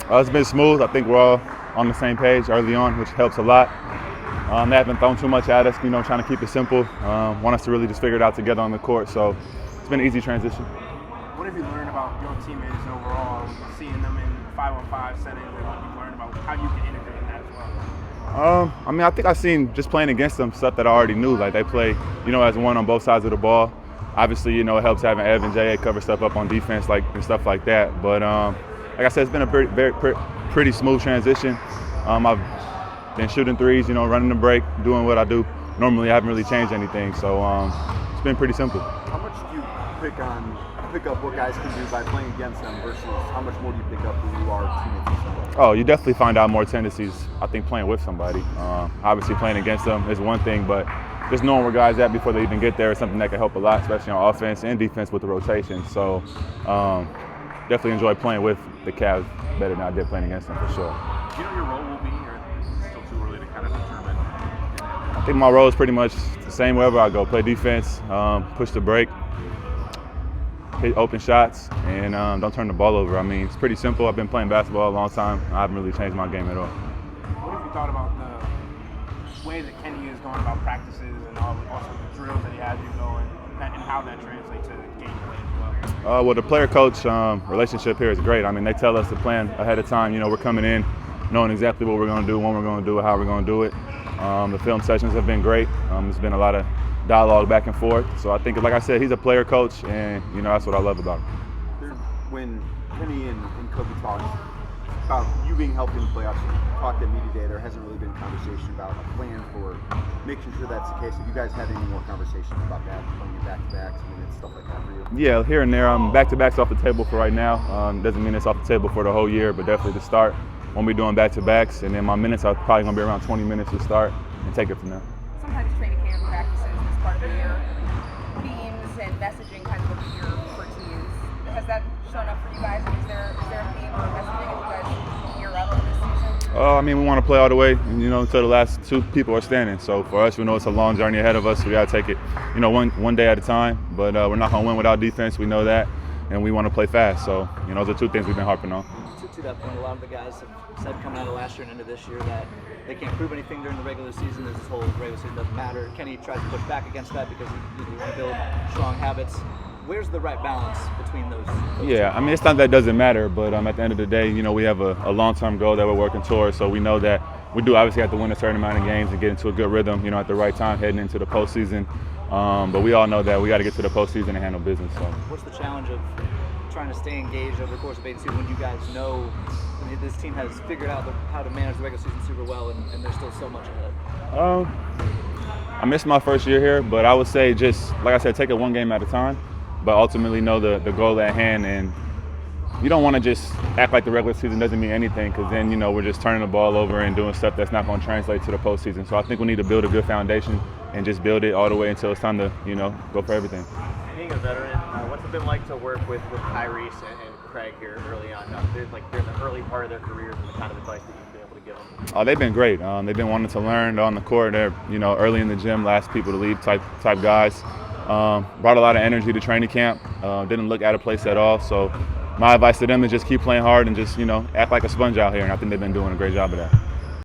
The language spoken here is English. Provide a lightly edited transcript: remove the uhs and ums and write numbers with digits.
It's been smooth. I think we're all on the same page early on, which helps a lot. They haven't thrown too much at us, trying to keep it simple. Want us to really just figure it out together on the court. So it's been an easy transition. What have you learned about your teammates overall, seeing them in 5-on-5 settings, and what you've learned about how you can integrate in that as well? I think I've seen just playing against them stuff that I already knew. Like they play, as one on both sides of the ball. Obviously, it helps having Ev and J.A. cover stuff up on defense and stuff like that. But like I said, it's been a pretty smooth transition. I've been shooting threes, running the break, doing what I do. Normally, I haven't really changed anything, so it's been pretty simple. How much do you pick up what guys can do by playing against them versus how much more do you pick up when you are teammates with somebody? Oh, you definitely find out more tendencies, I think, playing with somebody. Obviously, playing against them is one thing, but just knowing where guys at before they even get there is something that can help a lot, especially on offense and defense with the rotation. So definitely enjoy playing with the Cavs better than I did playing against them, for sure. Do you know your role will be, or is it still too early to kind of determine? I think my role is pretty much the same wherever I go. Play defense, push the break, hit open shots, and don't turn the ball over. I mean, it's pretty simple. I've been playing basketball a long time. I haven't really changed my game at all. What have you thought about the way that Kenny is going about practices and also the drills that he has you going, and how that translates to game play as well? Well, the player-coach relationship here is great. I mean, they tell us to plan ahead of time. We're coming in knowing exactly what we're going to do, when we're going to do it, how we're going to do it. The film sessions have been great. There's been a lot of dialogue back and forth. So I think, like I said, he's a player coach, and that's what I love about him. When Kenny and Kobe talk about you being healthy in the playoffs, you talked at media day, there hasn't really been conversation about a plan for making sure that's the case. Have you guys had any more conversations about that, playing back-to-backs and stuff like that for you? Yeah, here and there. Back-to-backs off the table for right now. Doesn't mean it's off the table for the whole year, but definitely to start. Won't be doing back-to-backs, and then my minutes are probably going to be around 20 minutes to start and take it from there. Sometimes training camp practices as part of the year, themes and messaging kind of appear for teams. Has that shown up for you guys? Is there a theme or messaging as you guys gear up this season? We want to play all the way, until the last two people are standing. So for us, we know it's a long journey ahead of us. We got to take it, one day at a time. But we're not going to win without defense. We know that, and we want to play fast. So, those are two things we've been harping on. To that point, a lot of the guys have said coming out of last year and into this year that they can't prove anything during the regular season. There's this whole regular season doesn't matter. Kenny tries to push back against that because you want to build strong habits. Where's the right balance between those Yeah, two? I mean, it's not that it doesn't matter, but at the end of the day, we have a long-term goal that we're working towards. So we know that we do obviously have to win a certain amount of games and get into a good rhythm, at the right time heading into the postseason. But we all know that we got to get to the postseason and handle business. So what's the challenge of trying to stay engaged over the course of 8 seasons when you guys know this team has figured out how to manage the regular season super well and there's still so much ahead? I missed my first year here, but I would say just, like I said, take it one game at a time, but ultimately know the goal at hand. And you don't want to just act like the regular season doesn't mean anything, because then, we're just turning the ball over and doing stuff that's not going to translate to the postseason. So I think we need to build a good foundation and just build it all the way until it's time to, go for everything. Being a veteran, what's it been like to work with Tyrese and Craig here early on? During the early part of their careers, and the kind of advice that you've been able to give them? Oh, they've been great. They've been wanting to learn on the court. They're, early in the gym, last people to leave type guys. Brought a lot of energy to training camp. Didn't look out of place at all. So my advice to them is just keep playing hard and just, act like a sponge out here. And I think they've been doing a great job of that.